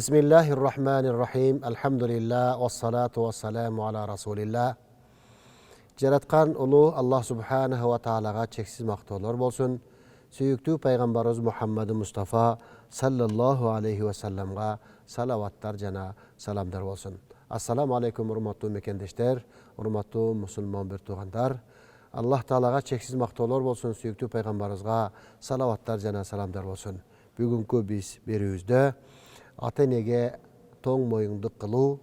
Bismillahirrahmanirrahim. Elhamdülillah ve salatu ve selamu ala Resulillah. Jaratkan ulu Allah subhanahu ve ta'alaga çeksiz maqtolor bolsun. Süyüktü Peygamberimiz Muhammed Mustafa sallallahu aleyhi ve sellem'ga salavatlar jana salamlar bolsun. Assalamu aleykum urmatly mekendeşler, urmatly musulman bir tuğandar. Allah Ta'alaga çeksiz maqtolor bolsun. Süyüktü Peygamberimizga salavatlar jana salamlar bolsun. Bugünkü biz berübüzde ata-enege toң moyunduk kılуу,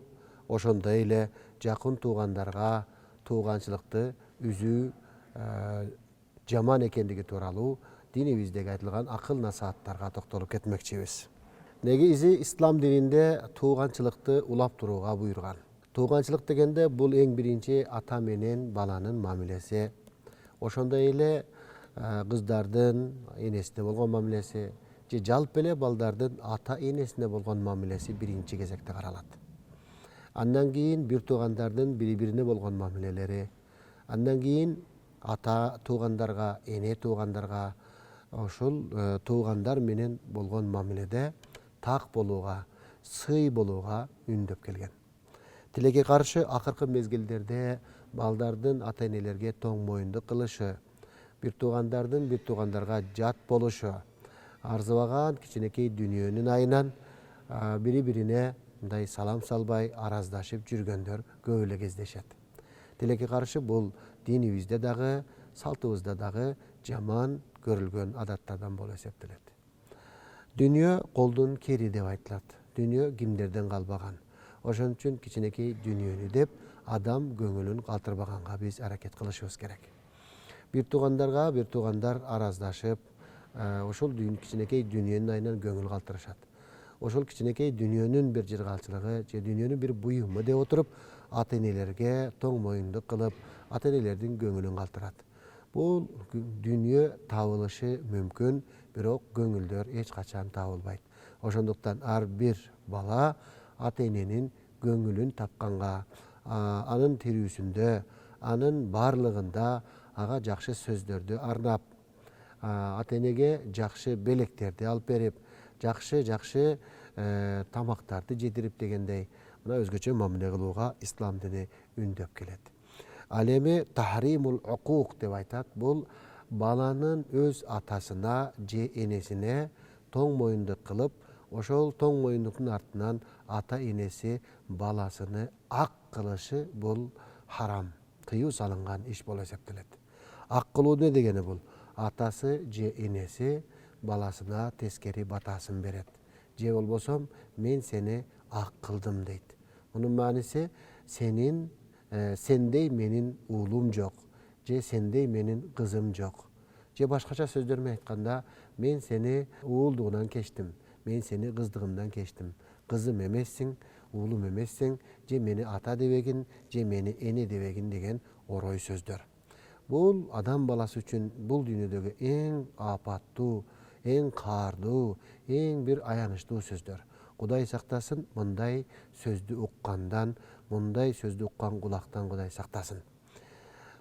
oşonday ele jakın tuğandarga tuğançılıkты üzүү jaman ekendigi tuuralуу dinimizdegi aytılgan akıl nasihatlarga toktolup ketmekçibiz. Negi izi İslam dininde tuğançılıkты ulap turuuga buyurgan. Tuğançılık degende bul eң birinci ata menen balanın mamilesi. Oşonday ele kızdardın enesine bolgon mamilesi, жалп эле балдардын ата энесине болгон мамилеси биринчи кезекте каралат. Андан кийин бир туугандардын бири-бирине болгон мамилелери, андан кийин ата туугандарга, эне туугандарга, ошол туугандар менен болгон мамиледе так болууга, сый болууга үндөп келген. Тилекке каршы акыркы мезгилдерде балдардын ата энелерге тоң моюндук кылышы, бир туугандардын бир туугандарга жат болушу, арзыбаган кичинекей дүниөнүн айынан бири-бирине мындай салам салбай араздашып жүргөндөр көп эле кездешет. Тилекке каршы бул динибизде дагы, салтыбызда дагы жаман көрүлгөн адаттардан болуп эсептелет. Дүнүйө колдун кери деп айтылат. Дүнүйө кимдерден калбаган. Ошон үчүн кичинекей дүнүйөнү деп адам көңүлүн калтырбаганга биз аракет кылышыбыз керек. Бир туугандар араздашып, ошол кичинекей дүнүйөнүн айынан көңүл калтырышат. Ошол кичинекей дүнүйөнүн бир жыргалчылыгы же дүнүйөнүн бир буюму деп отуруп, ата энелерге тоң моюндук кылып, ата энелердин көңүлүн калтырат. Бул дүнүйө табылышы мүмкүн, бирок көңүлдөр эч качан табылбайт. Ошондуктан ар бир бала ата эненин көңүлүн тапканга, анын тирүүсүндө, анын баардыгында ага жакшы сөздөрдү арнап, ата энеге жакшы белектерди алып берип, жакшы тамактарды жетирип дегендей, мына өзгөчө мамиле кылууга ислам дини үндөп келет. Ал эми тахримул укук деп айтат. Бул баланын өз атасына же энесине тоң моюндук кылып, ошол тоң моюндуктун артынан ата энеси баласыны ак кылышы бул харам, тыюу салынган иш болуп эсептелет. Ак кылуу не дегени бул? Атасы же энеси баласына тескери батасын берет. Же болбосом мен сени ак кылдым дейт. Мунун мааниси сендей менин уулум жок, же сендей менин кызым жок. Же башкача сөздөр менен айтканда, мен сени уулдугунан кечтим, мен сени кыздыгымдан кечтим. Кызым эмессиң, уулум эмессиң, же мени ата дебегин, же мени эне дебегин деген орой сөздөр. Бул адам баласы үчүн бул дүйнөдөгү эң апаттуу, эң каардуу, эң бир аянычтуу сөздөр. Кудай сактасын мындай сөздү уккандан, мындай сөздү уккан кулактан Кудай сактасын.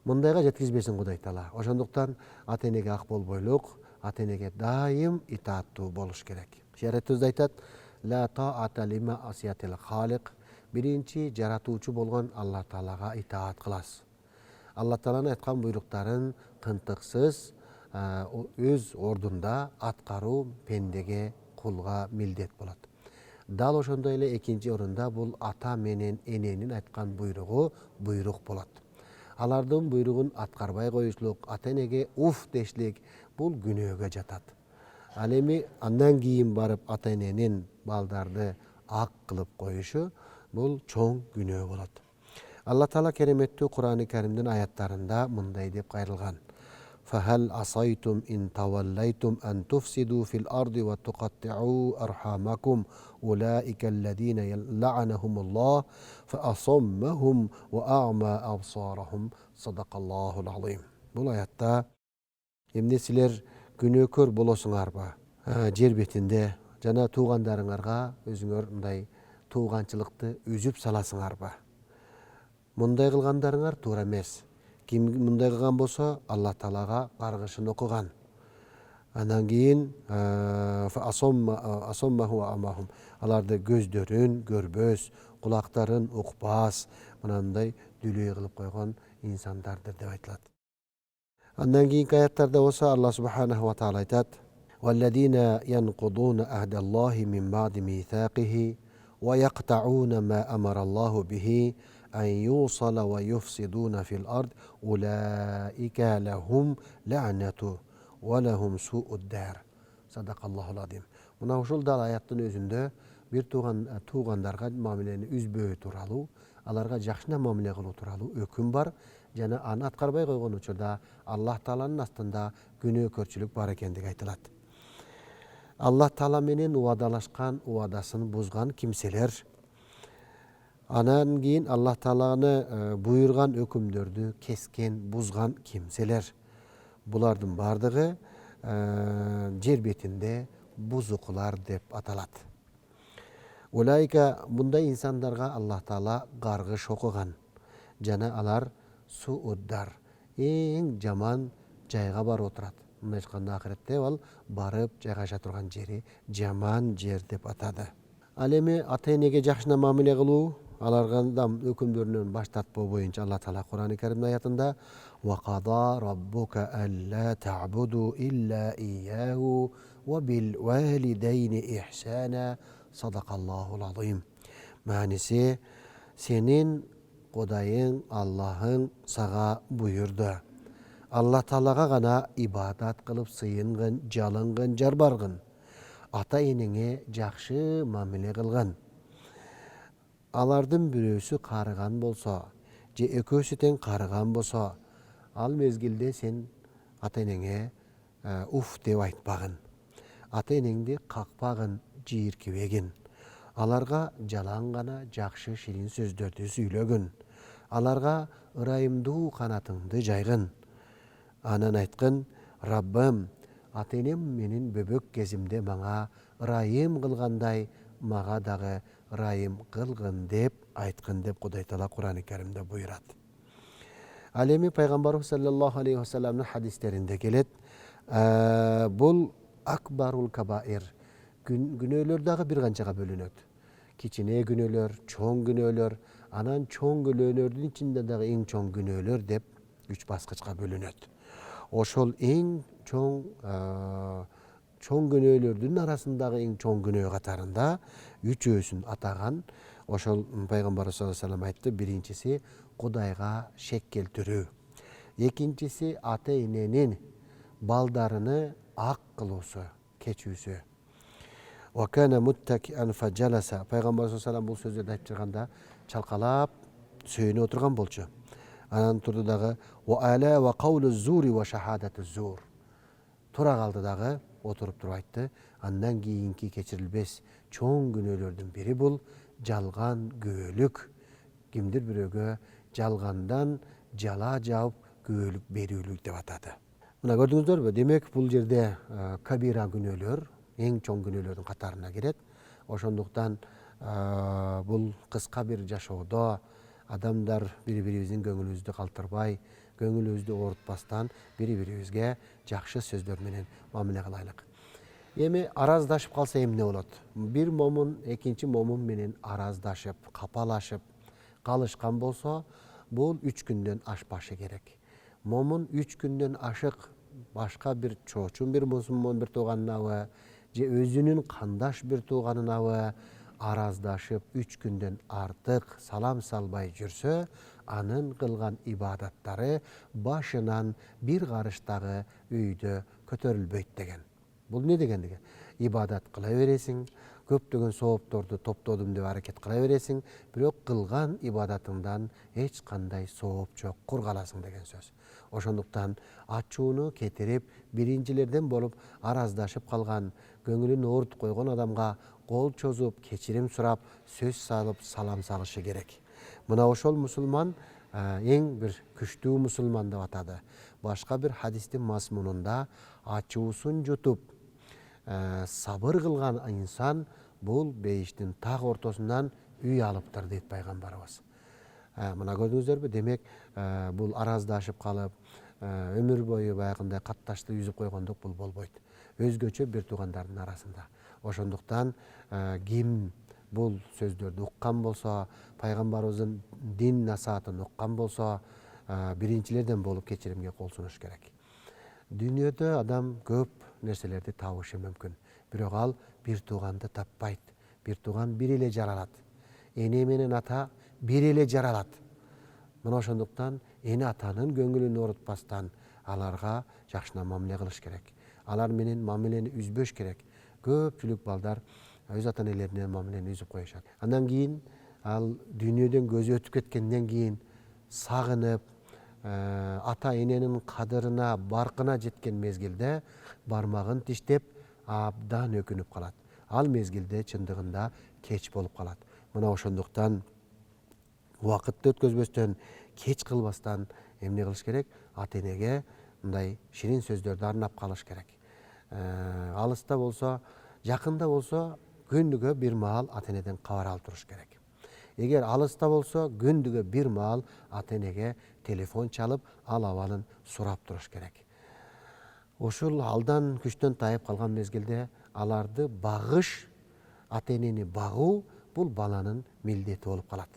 Мындайга жеткизбесин Кудай Таала. Ошондуктан ата энеге ак болбойлук, ата энеге дайым итааттуу болуш керек. Шариятыбызда айтат: "Ла таата лима асиятил халик". Биринчи жаратуучу болгон Алла Таалага итаат кыласыз. Алла Тааланын айткан буйруктарын тынтыксыз өз ордунда аткаруу пендеге, кулга милдет болот. Дал ошондой эле экинчи орунда бул ата менен эненин айткан буйрук болот. Алардын буйругун аткарбай коюшлук, ата энеге уф дешлик бул күнөөгө жатат. Ал эми андан кийин барып ата эненин балдарды ак кылып коюшу бул чоң күнөө болот. Алла Таала кереметтүү Кур'ан-ы Керимдин аяттарында мындай деп кайрылган: "Фахал асайтум ин таваллайтум ан туфсиду фил арди ва туқатти'у архамакум улаикаллазина ла'анахумуллах фа асаммахум ва а'ма абсарахум". Садакаллахул азим. Бул аятта эмне силер күнөөкөр болосуңарбы? Жер бетинде жана туугандарыңарга өзүңөр мындай тууганчылыкты үзүп саласыңарбы? Мындай кылгандарыңар туура эмес. Ким мындай кылган болсо, Алла Таалага каргышын окуган. Анан кийин асоммаху амахум. Аларды көздөрүн көрбөс, кулактарын укпас, мынандай дүлүй кылып койгон инсандардыр деп айтылат. Андан кийинки аяттарда болсо Аллах субханаху ва таала айтат: والذين ينقضون عهد الله من بعد ميثاقه ويقطعون ما أمر الله به أن يوصل ويفسدون في الأرض أولئك لهم لعنة ولهم سوء الدار. Sadakallahu azim. Muna ушул дал аяттын өзүндө бир туугандарга мамилени үзбөө тууралуу, аларга жакшына мамиле кылуу тууралуу өкүм бар. Жана аны аткарбай койгон учурда Аллах Тааланын астында күнөөкөрчүлүк бар экендиги айтылат. Аллах Таала менен уадалашкан уадасын бузган кимселер, анан кийин Аллах Тааланы буйрган өкүмдөрдү кескен, бузган кимселер. Булардын бардыгы жер бетинде бузукулар деп аталат. Улайка мындай инсандарга Аллах Таала каргыш окуган. Жана алар сууддар, эң жаман жайга барып отурат. Мындай айтканда акыретте ал барып жайгаша турган жери жаман жер деп атады. Ал эми ата энеге жакшына мамиле кылуу, алардан өкүмдөрүнөн баш тартпоо боюнча Аллах Таала Кур'ан-ы Каримде аятында وَقَضَى رَبُّكَ أَلَّا تَعْبُدُوا إِلَّا إِيَّاهُ وَبِالْوَالِدَيْنِ إِحْسَانًا صَدَقَ اللَّهُ الْعَظِيمُ. Манisi senin Кудайың Аллахың сага буйурду. Аллах Таалага гана ибадат кылып сыйынгын, жалынгын, жарбаргын. Ата энеңе жакшы мамиле кылгын. Алардын бирөөсү карыган болсо, же экөөсү тең карыган болсо, ал мезгилде сен ата энеңе уф деп айтпагын. Ата энеңди какпагын, жийиркибегин. Аларга жалаң гана жакшы ширин сөздөрдү сүйлөгүн. Аларга ырайымдуу канатыңды жайгын. Анан айткын: Раббым, ата энем менин бөбөк кезимде мага ырайым кылгандай, мага дагы ырайым кылгын деп айткын деп Кудай Таала Кур'ан-ы Каримде буйрат. Ал эми пайгамбарыбыз саллаллаху алейхи вассаламдын хадистеринде келет. Бул акбарул кабаир. Күнөөлөр дагы бир канчага бөлүнөт. Кичине күнөөлөр, чоң күнөөлөр, анан чоң күнөөлөрдүн ичинде дагы эң чоң күнөөлөр деп 3 баскычка бөлүнөт. Ошол эң чоң күнөөлөрдүн арасындагы эң чоң күнөө катарында үчөөсүн атаган. Ошол пайгамбарыбыз саллаллаху алейхи вассалам айтты: биринчиси Кудайга шек келтирүү. Экинчиси ата эненин балдарыны ак кылуусу, кечүүсү. Вакана муттакиан фаджаласа. Пайгамбар саллаллаху алейхи вассалам бул сөздөрдү айтып жатканда чалкалап сөйнө отурган болчу. Анан турду дагы ва ала ва каулу зури ва шахадату зур. Тура калды дагы отуруп туруп айтты. Андан кийинки кечирилбес чоң күнөөлөрдүн бири бул жалган күбөлүк. Кимдир бирөөгө жалгандан жала жаап күбөлүк берүүлүк деп атады. Мына көрдүңүздөрбү? Демек бул жерде кабира күнөөлөр эң чоң күнөөлөрдүн катарына кирет. Ошондуктан бул кыска бир жашоодо адамдар бири-бирибиздин көңүлүбүздү калтырбай, көңүлүбүздү оорутпастан бири-бирибизге жакшы сөздөр менен мамиле кылайлык. Эми араздашып калса эмне болот? Бир момун экинчи момун менен араздашып, капалашып калышкан болсо, бул 3 күндөн ашпашы керек. Момун 3 күндөн ашык башка бир чоочун, бир мусулман, бир тууганынабы, же өзүнүн кандаш бир тууганынабы араздашып 3 күндөн артык салам салбай жүрсө, анын кылган ибадаттары башынан бир карыштагы өйдө көтөрүлбөйт деген. Бул не дегендиги? Ибадат кыла бересиң, көптөгөн соопторду топтодум деп аракет кыла бересиң, бирок кылган ибадатыңдан эч кандай сооп жок, кур каласың деген сөз. Ошондуктан ачууну кетирип, биринчилерден болуп араздашып калган, көңүлүн оорутуп койгон адамга кол чозуп, кечирим сурап, сөз салып, салам салышы керек. Мына ошол мусулман эң бир күчтүү мусулман деп атады. Башка бир хадистин мазмунунда ачуусун жутуп, сабыр кылган инсан бул бейиштин так ортосунан үй алыптыр дейт пайгамбарыбыз. Мына көрдүңүздөрбү? Демек бул араздашып калып, өмүр бою баягындай катташты үзүп койгондук бул болбойт. өзгөчө бир туугандардын арасында. Ошондуктан ким бул сөздөрдү уккан болсо, пайгамбарыбыздын дин насаатын уккан болсо, биринчилерден болуп кечиримге кол сунуш керек. Дүйнөдө адам көп нерселерди табышы мүмкүн. Бирок ал бир тууганды таппайт. Бир тууган бир эле жаралат. Эне менен ата бир эле жаралат. Мына ошондуктан эне атанын көңүлүн оорутпастан аларга жакшына мамиле кылыш керек. Алар менен мамилени үзбөш керек. Көпчүлүк балдар өз ата энелерине мамилени үзүп коюшат. Андан кийин ал дүйнөдөн көзү өтүп кеткенден кийин сагынып, ата эненин кадырына, баркына жеткен мезгилде бармагын тиштеп абдан өкүнүп калат. Ал мезгилде чындыгында кеч болуп калат. Мына ошондуктан убакытты өткөзбөстөн, кеч кылбастан эмне кылыш керек? Ата энеге мындай ширин сөздөрдү арнап калыш керек. Алыста болсо, жакында болсо, күнүгө бир маал ата энеден кабар алып туруш керек. Эгер алыста болсо, күндүгө бир маал ата энеге телефон чалып, ал абалын сурап туруш керек. Ушул алдан күчтөн тайып калган мезгилде аларды багыш, ата энени багуу бул баланын милдети болуп калат.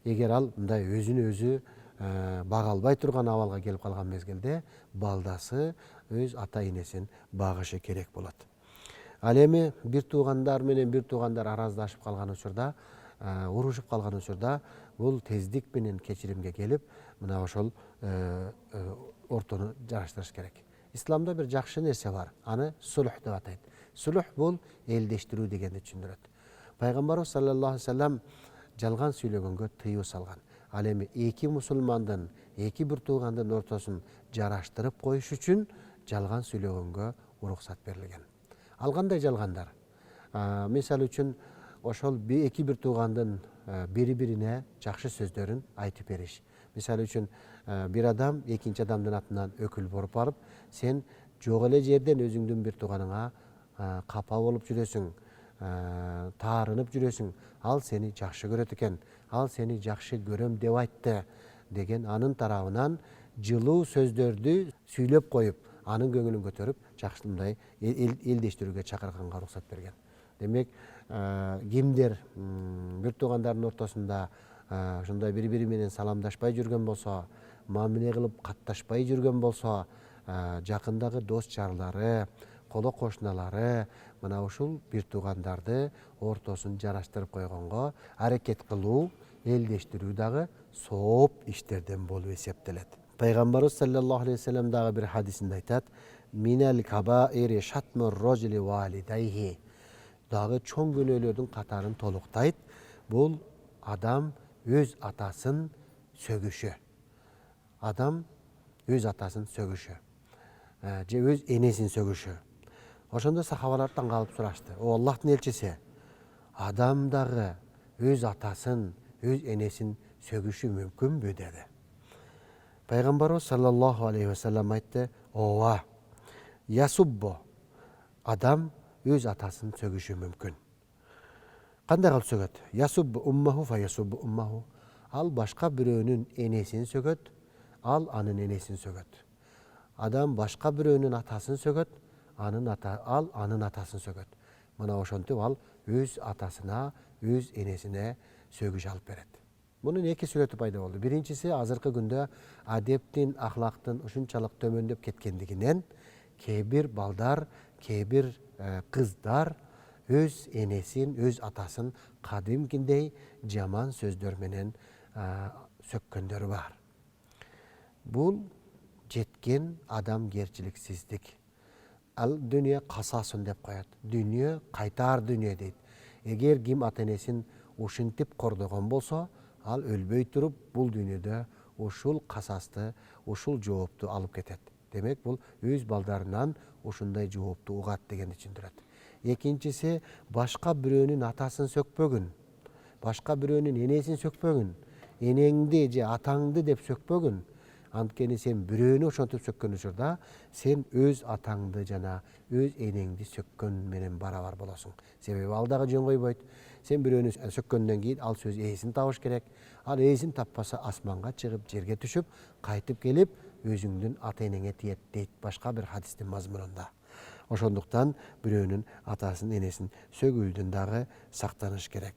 Эгер ал мындай өзүнө өзү бага албай турган абалга келип калган мезгилде балдасы өз ата энесин багышы керек болот. Ал эми бир туугандар менен бир туугандар араздашып калган учурда, урушуп калган учурда бул тездик менен кечиримге келип, мына ошол ортону жараштырыш керек. Исламда бир жакшы нерсе бар. Аны сулх деп атайт. Сулх бул элдештирүү дегенди түшүндүрөт. Пайгамбарыбыз саллаллаху алейхи вассалам жалган сүйлөгөнгө тыюу салган. Ал эми эки мусулмандын, эки бир туугандын ортосун жараштырып коюш үчүн жалган сүйлөгөнгө уруксат берилген. Ал кандай жалгандар? Мисалы үчүн ошол эки бир туугандын бири-бирине жакшы сөздөрүн айтып бериш. Мисалы үчүн бир адам экинчи адамдын атынан өкүл болуп барып, сен жок эле жерден өзүңдүн бир тууганыңа капа болуп жүрөсүң, таарынып жүрөсүң, ал сени жакшы көрөт экен, ал сени жакшы көрөм деп айтты деген анын тарабынан жылуу сөздөрдү сүйлөп коюп, анын көңүлүн көтөрүп, жакшындай элдештирүүгө чакырганга уруксат берген. Демек, кимдер бир туугандардын ортосунда ушундай бири-бири менен саламдашпай жүргөн болсо, мамиле кылып катташпай жүргөн болсо, жакындагы дос жарлары, коло кошуналары мына ушул бир туугандарды ортосун жараштырып койгонго аракет кылуу, элдештирүү дагы сооп иштерден болуп эсептелет. Пайгамбарыбыз саллаллаху алейхи вассалам дагы бир хадисинде айтат: "Минал кабаири шатмур роджили валидайхи". Дагы чоң күнөөлөрдүн катарын толуктайт. Бул адам өз атасын сөгүшү. Адам өз атасын сөгүшү. Же өз энесин сөгүшү. Ошондо сахабалар таң калып сурашты: "О Аллахтын элчиси, адам дагы өз атасын, өз энесин сөгүшү мүмкүнбү?" деди. Пайгамбарыбыз саллаллаху алейхи вассалам айтты: "Ооба, ясуббо". Адам өз атасын сөгүшү мүмкүн. Кандай кылып сөгөт? Ясуббу уммаху фа ясуббу уммаху. Ал башка бирөөнүн энесин сөгөт, ал анын энесин сөгөт. Адам башка бирөөнүн атасын сөгөт, ал анын атасын сөгөт. Мына ошентип ал өз атасына, өз энесине сөгүш алып берет. Мунун эки сүрөтү пайда болду. Биринчиси, азыркы күндө адептин, ахлактын ушунчалык төмөндөп кеткендигинен кээ бир балдар, кээ бир кыздар өз энесин, өз атасын кадимкидей жаман сөздөр менен сөккөндөрү бар. Бул жеткен адамгерчиликсиздик. Ал дүние касасын деп коет. Дүние кайтаар дүние дейт. Эгер ким ата энесин ушинтип кордогон болсо, ал өлбөй туруп бул дүйнөдө ушул касасты, ушул жоопту алып кетет. Демек, бул өз балдарынан ушундай жоопту угат дегенди түшүндүрөт. Экинчиси, башка бирөөнүн атасын сөкпөгүн, башка бирөөнүн энесин сөкпөгүн, энеңди же атаңды деп сөкпөгүн. Анткени сен бирөөнү ошентип сөккөн учурда сен өз атаңды жана өз энеңди сөккөн менен барабар болосуң. Себеби ал дагы жөн койбойт. Сен бирөөнү сөккөндөн кийин ал сөз ээсин табыш керек. Ал ээсин таппаса асманга чыгып, жерге түшүп, кайтып келип өзүңдүн ата энеңе тиет дейт башка бир хадистин мазмунунда. Ошондуктан бирөөнүн атасын, энесин сөгүүлдөн дагы сактаныш керек.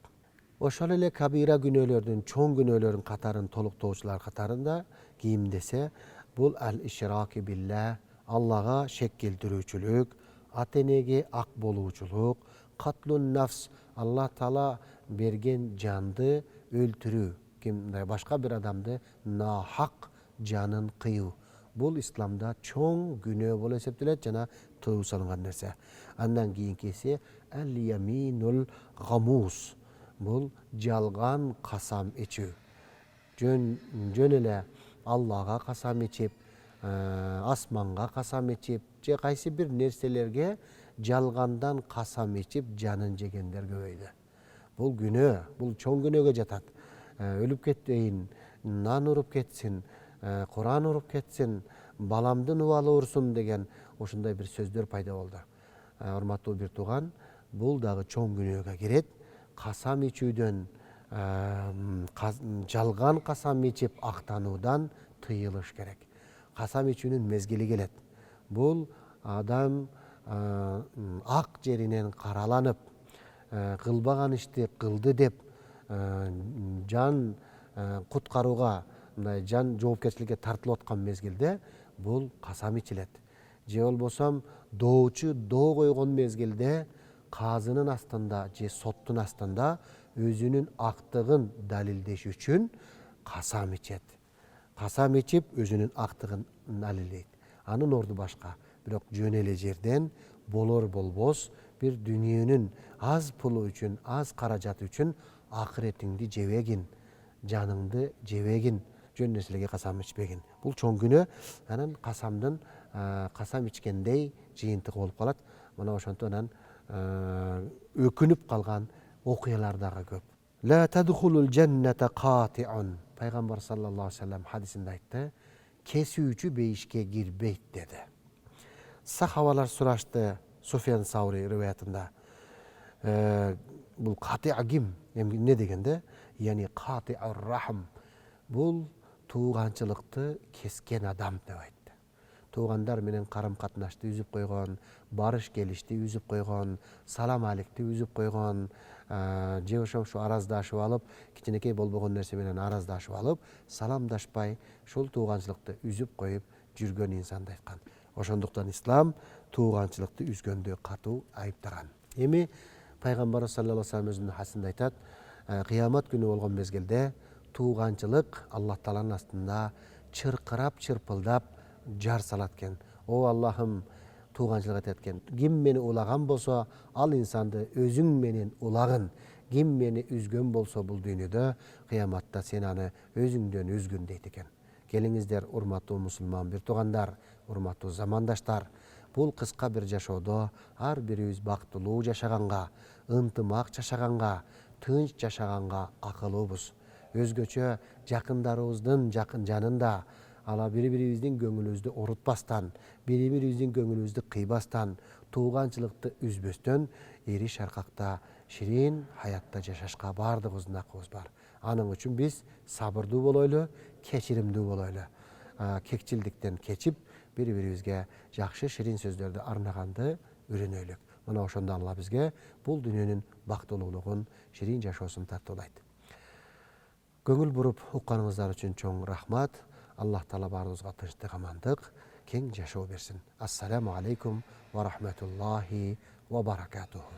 Ошол эле кабира күнөөлөрдүн, чоң күнөөлөрдүн катарын толуктоочулар катарында кийимдесе, бул ал-ишраки билла, Аллага шек келтирүүчүлүк, ата энеге ак болуучулук, катлун нафс, Аллах Таала берген жанды өлтүрүү, башка бир адамды нахак жанын кыюу. Бул исламда чоң күнөө болуп эсептелет жана тыюу салынган нерсе. Андан кийинкиси ал-яминул гамус. Бул жалган касам ичүү. Жөн эле Аллага касам ичип, асманга касам ичип, же кайсы бир нерселерге жалгандан касам ичип жанын жегендер көбөйдү. Бул күнөө, бул чоң күнөөгө жатат. Өлүп кетпейин, нан уруп кетсин, Куран уруп кетсин, баламдын убалы урсун деген ошондой бир сөздөр пайда болду. Урматтуу бир тууган, бул дагы чоң күнөөгө кирет. Касам ичүүдөн, жалган касам ичип актануудан тыйылыш керек. Касам ичүүнүн мезгили келет. Бул адам ак жеринен караланып, кылбаган ишти кылды деп жан куткарууга, мындай жан жоопкерчиликке тартылып аткан мезгилде бул касам ичилет. Же болбосо доочу доо койгон мезгилде казынын астында же соттун астында өзүнүн актыгын далилдеш үчүн касам ичет. Касам ичип өзүнүн актыгын далилдейт. Анын орду башка. Бирок жөн эле жерден болор болбос бир дүниөнүн аз пулу үчүн, аз каражаты үчүн акыретиңди жебегин, жаныңды жебегин, жөн нерселерге касам ичпегин. Бул чоң күнөө. Анан касам ичкендей жыйынтыгы болуп калат. Мына ошентип анан өкүнүп калган окуялар дагы көп. Ла тадхулул жанната катиун. Пайгамбар саллаллаху алейхи ва саллям хадисинде айтты, кесүүчү бейишке кирбейт деди. Сахабалар сурашты Суфян Саури риваятында. Бул катиа ким? Эмне дегенде, яни катиур рахм. Бул тууганчылыкты кескен адам деп айтты. Туугандар менен карым катнашты үзүп койгон, барыш келишти үзүп койгон, салам аликти үзүп койгон, же ошо араздашып алып, кичинекей болбогон нерсе менен араздашып алып, саламдашпай, ушул тууганчылыкты үзүп коюп жүргөн инсанды айткан. Ошондуктан ислам тууганчылыкты үзгөндө катуу айыптаган. Эми пайгамбар саллаллаху алейхи ва саллям өзүнүн хадисинде айтат, кыямат күнү болгон мезгилде тууганчылык Аллах Тааланын астында чыркырап, чырпылдап жар салат экен. О Аллахым, тууганчылык айтат экен. Ким мени улаган болсо, ал инсанды өзүң менен улагын. Ким мени үзгөн болсо бул дүйнөдө, кыяматта сен аны өзүңдөн үзгүн дейт экен. Келиңиздер, урматтуу мусулман бир туугандар, урматтуу замандаштар. Бул кыска бир жашоодо ар бирибиз бактылуу жашаганга, ынтымак жашаганга, тынч жашаганга акылыбыз. Өзгөчө жакындарыбыздын жанында ала бири-бирибиздин көңүлүбүздү орутпастан, бири-бирибиздин көңүлүбүздү кыйбастан, тууганчылыкты үзбөстөн, эри шаркакта, ширин хаятта жашашка бардыгыбыздын акыбыз бар. Анын үчүн биз сабырдуу болойлу, кечиримдүү болойлу. Кекчилдиктен кечип, бири-бирибизге жакшы ширин сөздөрдү арнаганды үйрөнөлүк. Мына ошондо Алла бизге бул дүйнөнүн бактылуулугун, ширин жашоосун тартуулайт. Көңүл буруп укканыңыздар үчүн чоң рахмат. Аллах Таала баарыбызга тынчтык, амандык, кең жашоо берсин. Ассаламу алейкум ва рахматуллахи ва баракатуху.